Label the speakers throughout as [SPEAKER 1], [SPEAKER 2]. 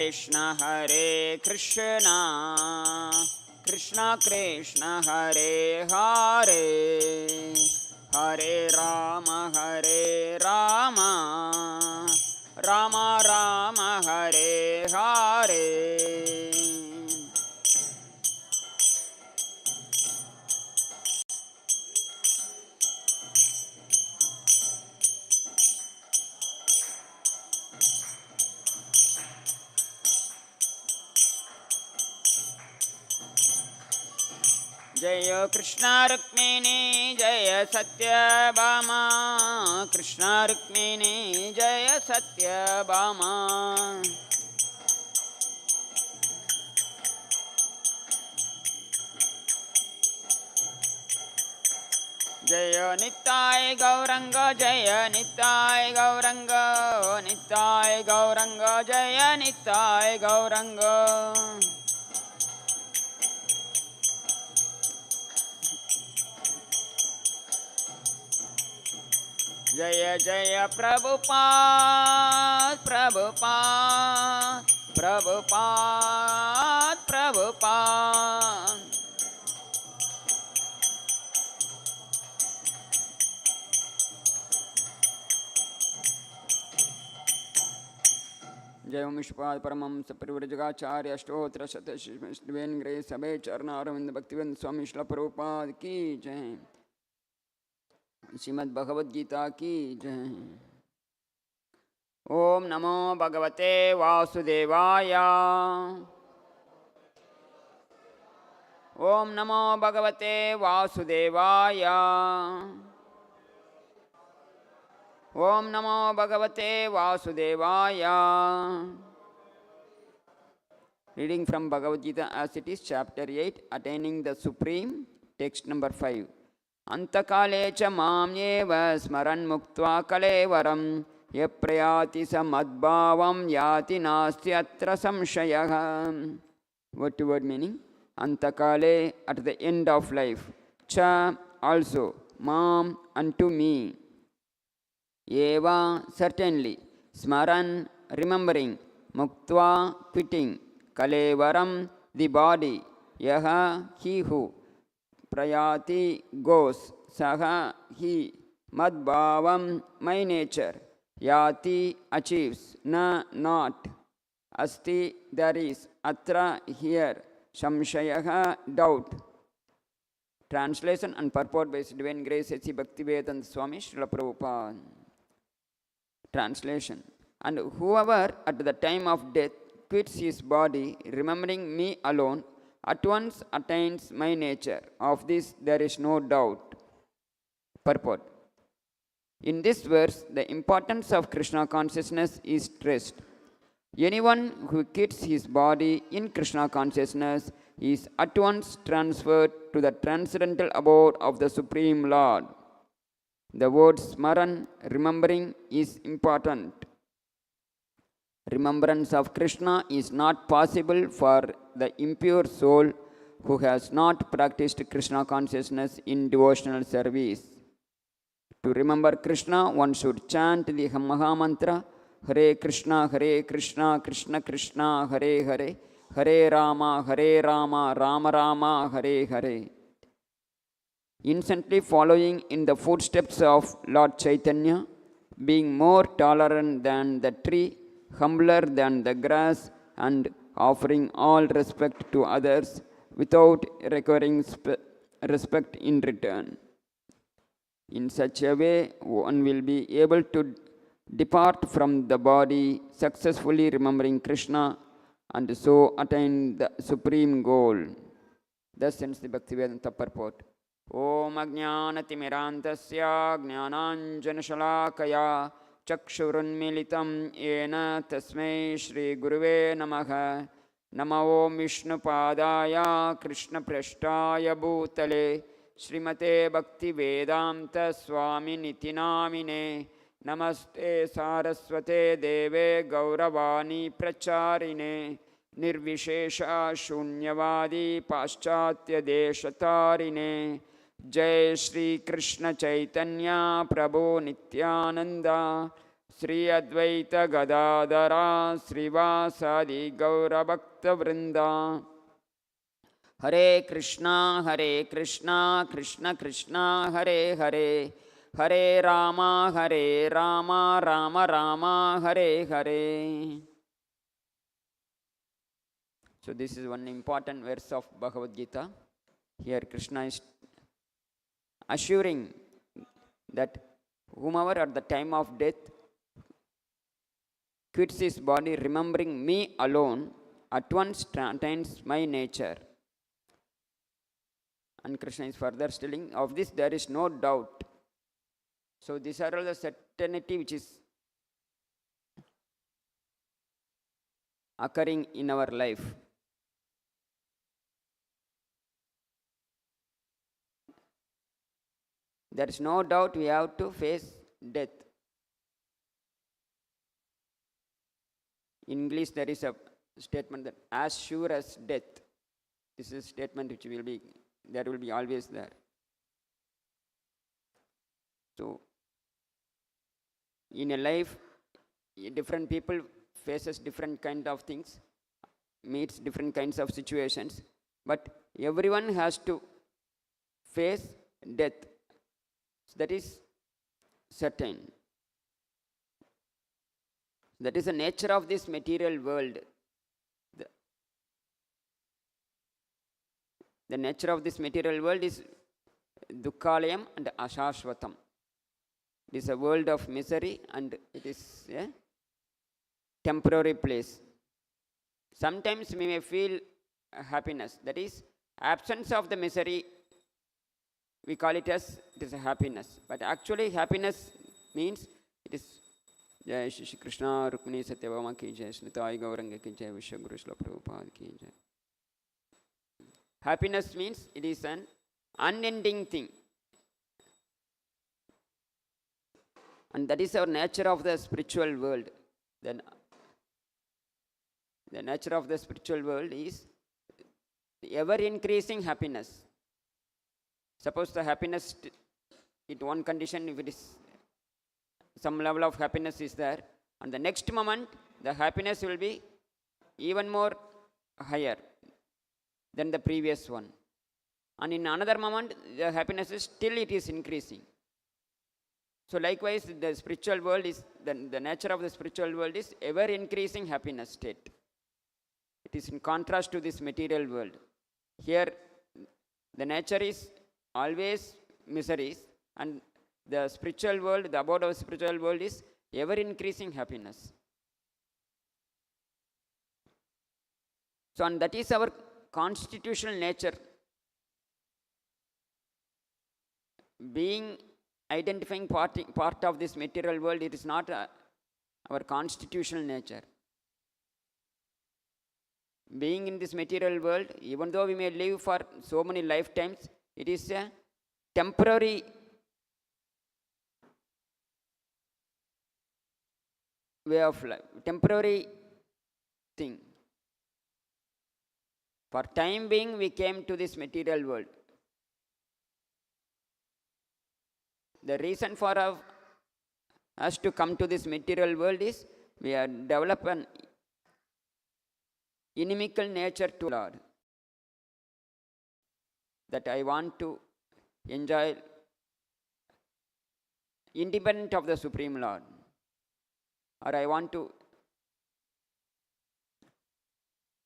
[SPEAKER 1] Krishna Hare Krishna, Krishna Krishna Hare Hare, Hare Rama Hare Rama, Rama Rama Hare Hare. Jaya Krishna Rukmini Jaya Satyabhama, Krishna Rukmini Jaya Satyabhama. Jaya Nittai Gauranga Jaya Nittai Gauranga, Nittai Gauranga Jaya Nittai Gauranga. Jaya Jaya Prabhupada, Prabhupada, Prabhupada, Prabhupada. Jai Om Vishwapad Paramam Saparivrajagacharya Ashtotra Satashiven Grace Sabe Charna Aravind Bhaktivedanta Swami Srila Prabhupada Ki Jai. Srimad-Bhagavad-Gita Ki Jai. Om Namo Bhagavate Vasudevaya. Om Namo Bhagavate Vasudevaya. Om Namo Bhagavate Vasudevaya. Reading from Bhagavad-Gita as it is, chapter 8, Attaining the Supreme, text number 5. Antakale cha mam eva smaran muktva kalevaram yaprayati samadbhavam yati nasti atra samshayah. Word to word meaning. Antakale, at the end of life. Cha, also. Mam, unto me. Eva, certainly. Smaran, remembering. Muktva, quitting. Kalevaram, the body. Yaha, he who. Prayati, goes. Saha, he. Madbhavam, my nature. Yati, achieves. Na, not. Asti, there is. Atra, here. Samshayaha, doubt. Translation and purport by His Divine Grace H.C. Bhaktivedanta Swami Srila Prabhupada. Translation. And whoever at the time of death quits his body, remembering me alone, at once attains my nature. Of this there is no doubt. Purport. In this verse, the importance of Krishna consciousness is stressed. Anyone who quits his body in Krishna consciousness is at once transferred to the transcendental abode of the Supreme Lord. The word smaran, remembering, is important. Remembrance of Krishna is not possible for the impure soul who has not practiced Krishna consciousness in devotional service. To remember Krishna, one should chant the Maha Mantra, Hare Krishna, Krishna Krishna, Hare Hare, Hare Rama, Rama Rama, Hare Hare. Instantly following in the footsteps of Lord Chaitanya, being more tolerant than the tree, humbler than the grass, and offering all respect to others without requiring respect in return. In such a way, one will be able to depart from the body, successfully remembering Krishna, and so attain the supreme goal. Thus ends the Bhaktivedanta purport. Om Ajnanatimirantasya Jnananjanashalakaya Chakshurunmilitam Yena Tasmai Shri Guruve Namaha. Nama Om Vishnupadaya Krishna Prashtaya Bhutale Srimate Bhaktivedanta Swami Nitinamine. Namaste Saraswate Deve Gauravani Pracharine Nirvishesha Shunyavadi Paschatya Deshatarine. Jai Shri Krishna Chaitanya Prabhu Nityananda Sri Advaita Gadadara Srivasadi Gaura Bhakta Vrinda. Hare Krishna, Krishna Krishna, Hare Hare, Hare Rama, Rama Rama, Hare Hare. So this is one important verse of Bhagavad Gita. Here Krishna is assuring that whomever at the time of death quits his body remembering me alone, at once attains my nature. And Krishna is further telling, of this there is no doubt. So these are all the certainty which is occurring in our life. There is no doubt we have to face death. In English there is a statement that as sure as death. This is a statement which will be always there. So in a life, different people faces different kind of things, meets different kinds of situations, but everyone has to face death. So that is certain. That is the nature of this material world. The nature of this material world is Dukkalayam and Ashashvatam. It is a world of misery and it is a temporary place. Sometimes we may feel happiness. That is absence of the misery. We call it as it is a happiness. But actually happiness means it is Jai Shri Krishna Rukmini Satyabhama ki Jai, Snitai Gauranga ki Jai, Vishwaguru Srila Prabhupada ki Jai. Happiness means it is an unending thing. And that is our nature of the spiritual world. Then the nature of the spiritual world is ever increasing happiness. Suppose the happiness, at one condition, if it is some level of happiness is there, and the next moment the happiness will be even more higher than the previous one. And in another moment the happiness is still it is increasing. So likewise the spiritual world is, the nature of the spiritual world is ever increasing happiness state. It is in contrast to this material world. Here the nature is always miseries, and the spiritual world, the abode of spiritual world is ever increasing happiness. So and that is our constitutional nature. Being identifying part of this material world, it is not our constitutional nature. Being in this material world, even though we may live for so many lifetimes, it is a temporary way of life, temporary thing. For time being, we came to this material world. The reason for us to come to this material world is we have developed an inimical nature to Lord. That I want to enjoy independent of the Supreme Lord, or I want to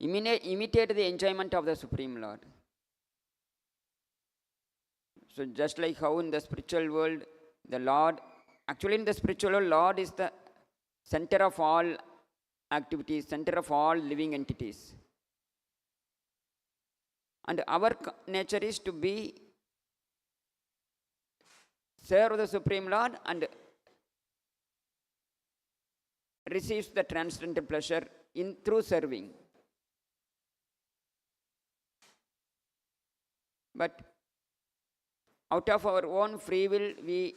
[SPEAKER 1] imitate the enjoyment of the Supreme Lord. So just like how in the spiritual world, the Lord, actually in the spiritual world, Lord is the center of all activities, center of all living entities. And our nature is to be serve the Supreme Lord and receives the transcendental pleasure through serving. But out of our own free will, we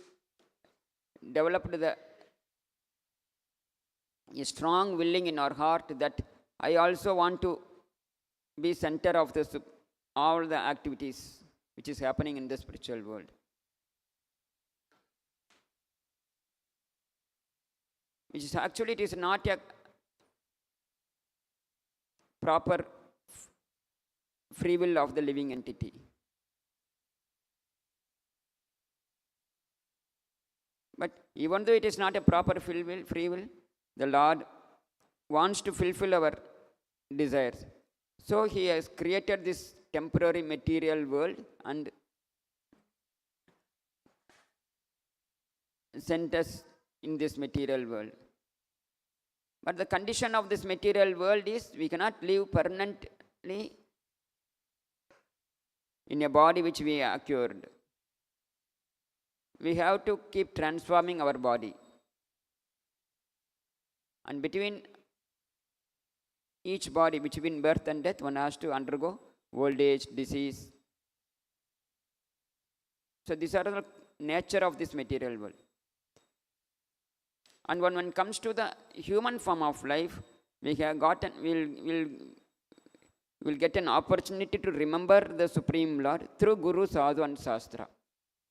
[SPEAKER 1] developed a strong willing in our heart that I also want to be center of all the activities which is happening in the spiritual world. which is actually it is not a proper free will of the living entity. But even though it is not a proper free will, the Lord wants to fulfill our desires. So He has created this temporary material world and sent us in this material world. But the condition of this material world is we cannot live permanently in a body which we acquired. We have to keep transforming our body. And between each body, between birth and death, one has to undergo old age, disease. So these are the nature of this material world. And when one comes to the human form of life, we have gotten, we'll get an opportunity to remember the Supreme Lord through Guru, Sadhu and Shastra.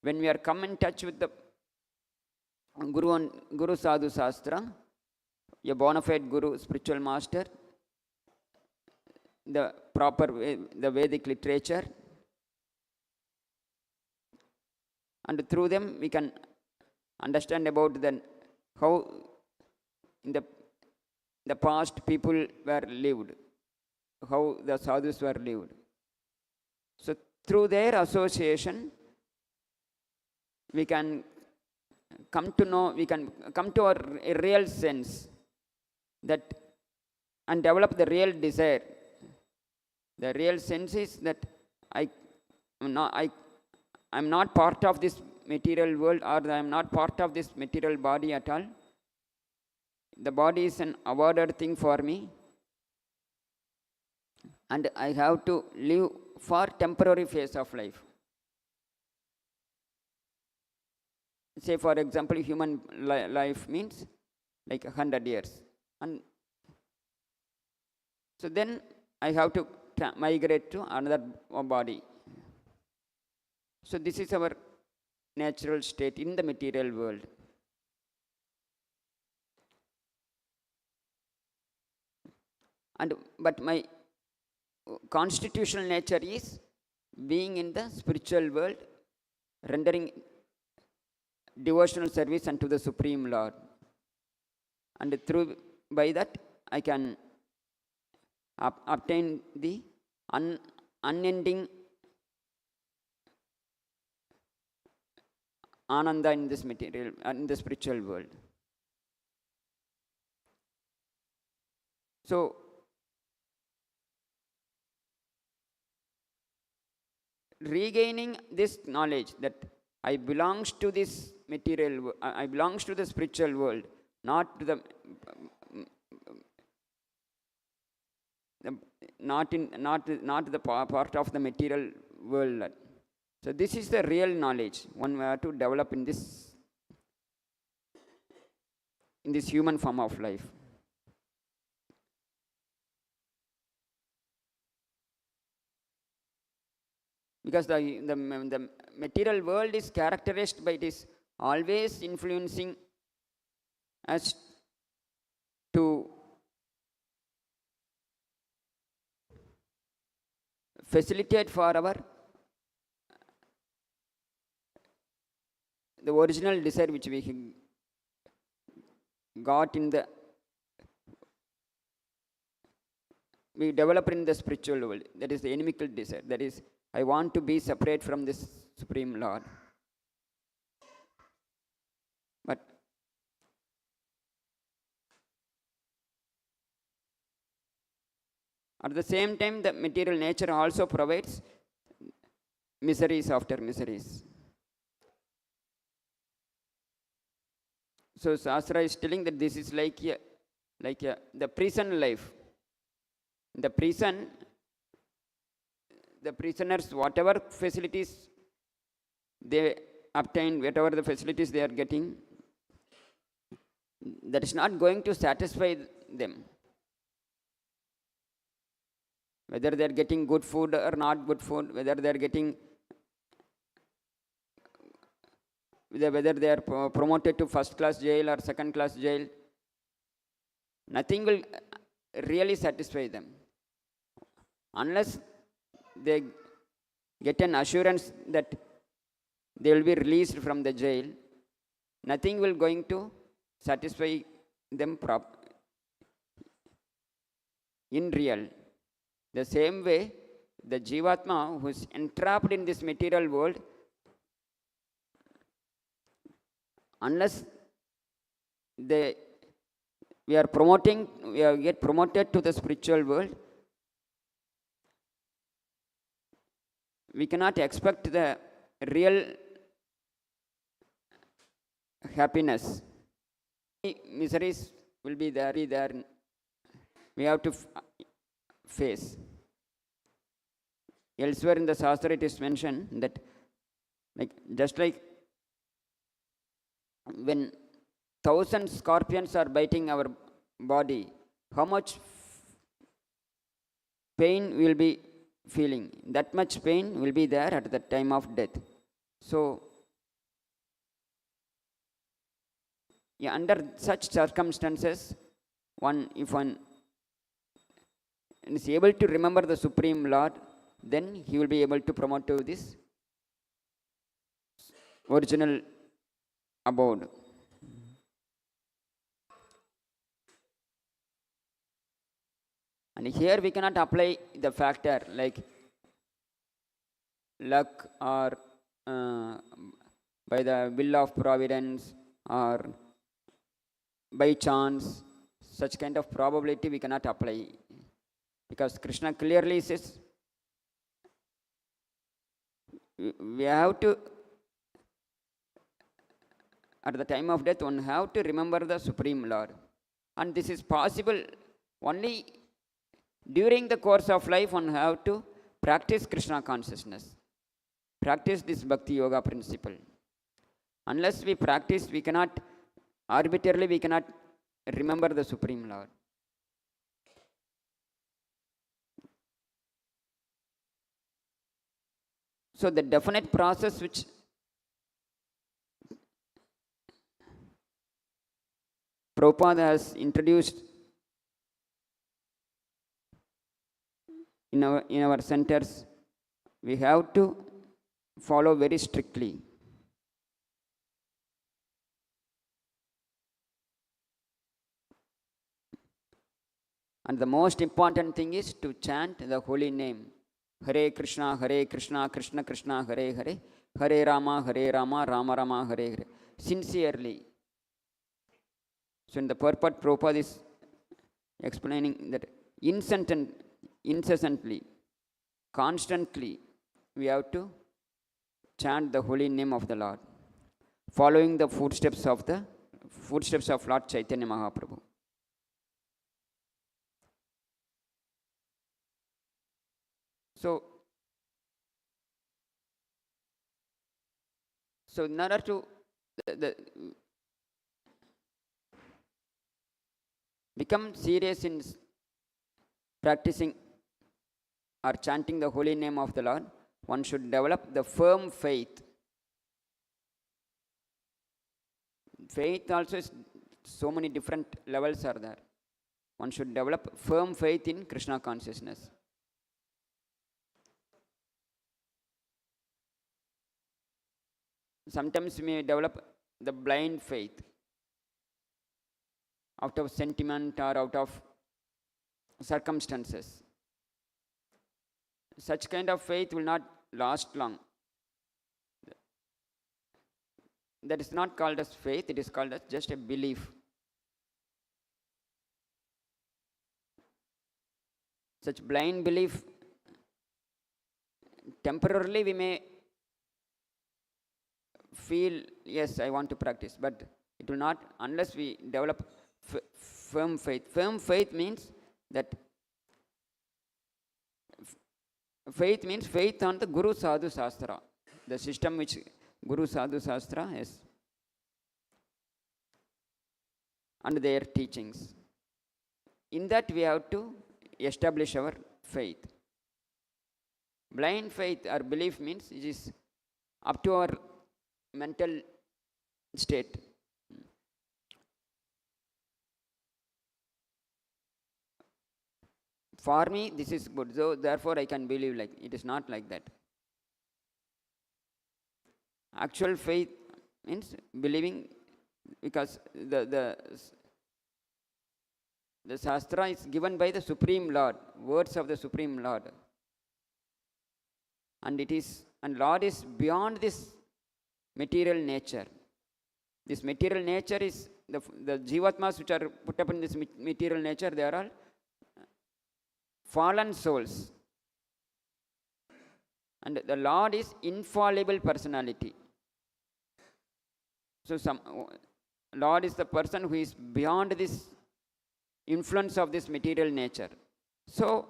[SPEAKER 1] When we are come in touch with the Guru Sadhu Shastra, a bona fide Guru, spiritual master, the proper the Vedic literature, and through them we can understand about how in the past people were lived, how the sadhus were lived. So through their association, we can come to know, we can come to a real sense that and develop the real desire. The real sense is that I'm not part of this material world, or I am not part of this material body at all. The body is an awarded thing for me, and I have to live for temporary phase of life. Say for example, human life means like 100 years, and so then I have to migrate to another body. So this is our natural state in the material world. But my constitutional nature is being in the spiritual world, rendering devotional service unto the Supreme Lord. And by that I can obtain the unending ananda in this material, in the spiritual world. So regaining this knowledge that I belongs to this material, I belongs to the spiritual world, not to the not the part of the material world. So this is the real knowledge one have to develop in this human form of life. Because the material world is characterized by this always influencing us to facilitate for the original desire which we got we develop in the spiritual world. That is the inimical desire. That is, I want to be separate from this Supreme Lord. But at the same time, the material nature also provides miseries after miseries. So Shastra is telling that this is like the prison life. The prison, the prisoners, whatever facilities they obtain, whatever the facilities they are getting, that is not going to satisfy them. Whether they are getting good food or not good food, whether they are getting, whether they are promoted to first class jail or second class jail, Nothing will really satisfy them. Unless they get an assurance that they will be released from the jail, nothing will going to satisfy them in real. The same way, the Jivatma who is entrapped in this material world, unless we get promoted to the spiritual world, we cannot expect the real happiness. Miseries will be there. We have to face. Elsewhere in the Shastra it is mentioned that just like when 1,000 scorpions are biting our body, how much pain we will be feeling? That much pain will be there at the time of death. So, under such circumstances, if one is able to remember the Supreme Lord, then he will be able to promote to this original abode. And here we cannot apply the factor like luck or by the will of providence or by chance. Such kind of probability we cannot apply, because Krishna clearly says we have to, at the time of death, one have to remember the Supreme Lord. And this is possible only during the course of life. One have to practice Krishna consciousness, practice this Bhakti Yoga principle. Unless we practice, we cannot, arbitrarily we cannot remember the Supreme Lord. So the definite process which Prabhupada has introduced in our centers, we have to follow very strictly. And the most important thing is to chant the holy name. Hare Krishna, Krishna Krishna, Hare Hare, Hare Rama, Rama Rama, Hare Hare. Sincerely. So in the purport, Prabhupada is explaining that incessantly, constantly, we have to chant the holy name of the Lord, following the footsteps of Lord Chaitanya Mahaprabhu. So in order to become serious in practicing or chanting the holy name of the Lord, one should develop the firm faith. Faith also is so many different levels are there. One should develop firm faith in Krishna consciousness. Sometimes we may develop the blind faith out of sentiment or out of circumstances. Such kind of faith will not last long. That is not called as faith, it is called as just a belief. Such blind belief, temporarily we may feel, yes, I want to practice, but it will not unless we develop firm faith. Firm faith means that faith on the Guru Sadhu Shastra, the system which Guru Sadhu Shastra has, and their teachings. In that we have to establish our faith. Blind faith or belief means it is up to our mental state. for me this is good, so therefore I can believe. Like, it is not like that. Actual faith means believing, because the Shastra is given by the Supreme Lord, words of the Supreme Lord. And Lord is beyond this material nature. This material nature is the Jivatmas which are put up in this material nature, they are all fallen souls. And the Lord is infallible personality. So Lord is the person who is beyond this influence of this material nature. So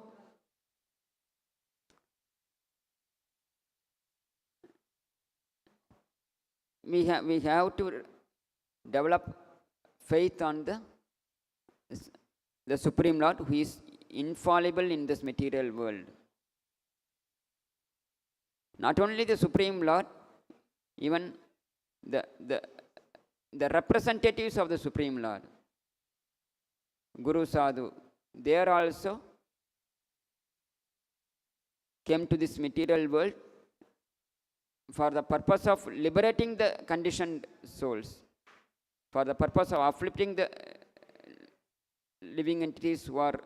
[SPEAKER 1] we have to develop faith on the Supreme Lord, who is infallible in this material world. Not only the Supreme Lord, even the representatives of the Supreme Lord, Guru Sadhu, they are also came to this material world for the purpose of liberating the conditioned souls, for the purpose of uplifting the living entities who are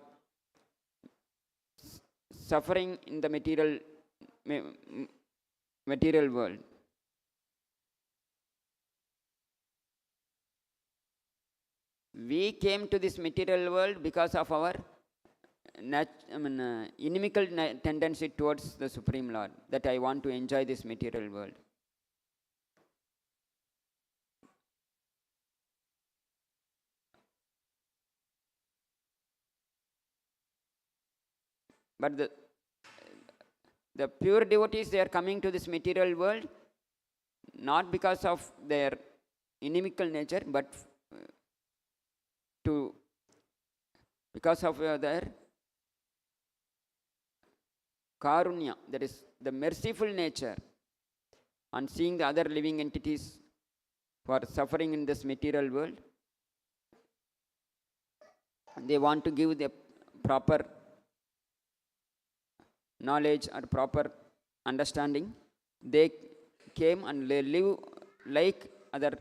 [SPEAKER 1] suffering in the material world. We came to this material world because of our inimical tendency towards the Supreme Lord, that I want to enjoy this material world. But the pure devotees, they are coming to this material world not because of their inimical nature, but because of their karunya, that is the merciful nature, and seeing the other living entities who are suffering in this material world, they want to give the proper knowledge or proper understanding. They came and they live like other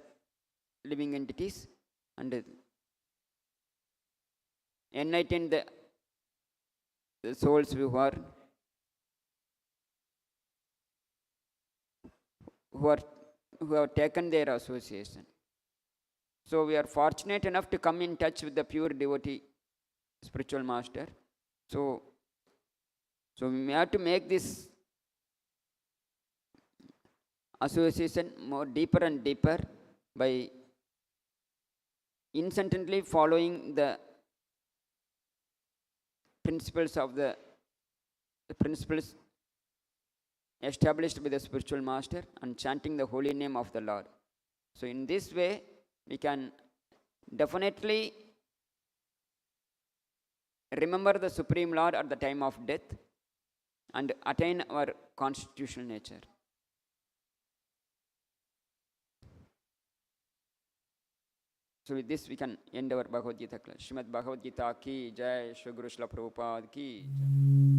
[SPEAKER 1] living entities and enlighten the souls who have taken their association. So we are fortunate enough to come in touch with the pure devotee spiritual master. So we have to make this association more deeper and deeper by incessantly following the principles established by the spiritual master and chanting the holy name of the Lord. So in this way, we can definitely remember the Supreme Lord at the time of death and attain our constitutional nature. So with this, we can end our Bhagavad Gita class. Srimad-Bhagavad-Gita ki jai, Shri Guru Srila Prabhupada ki jai.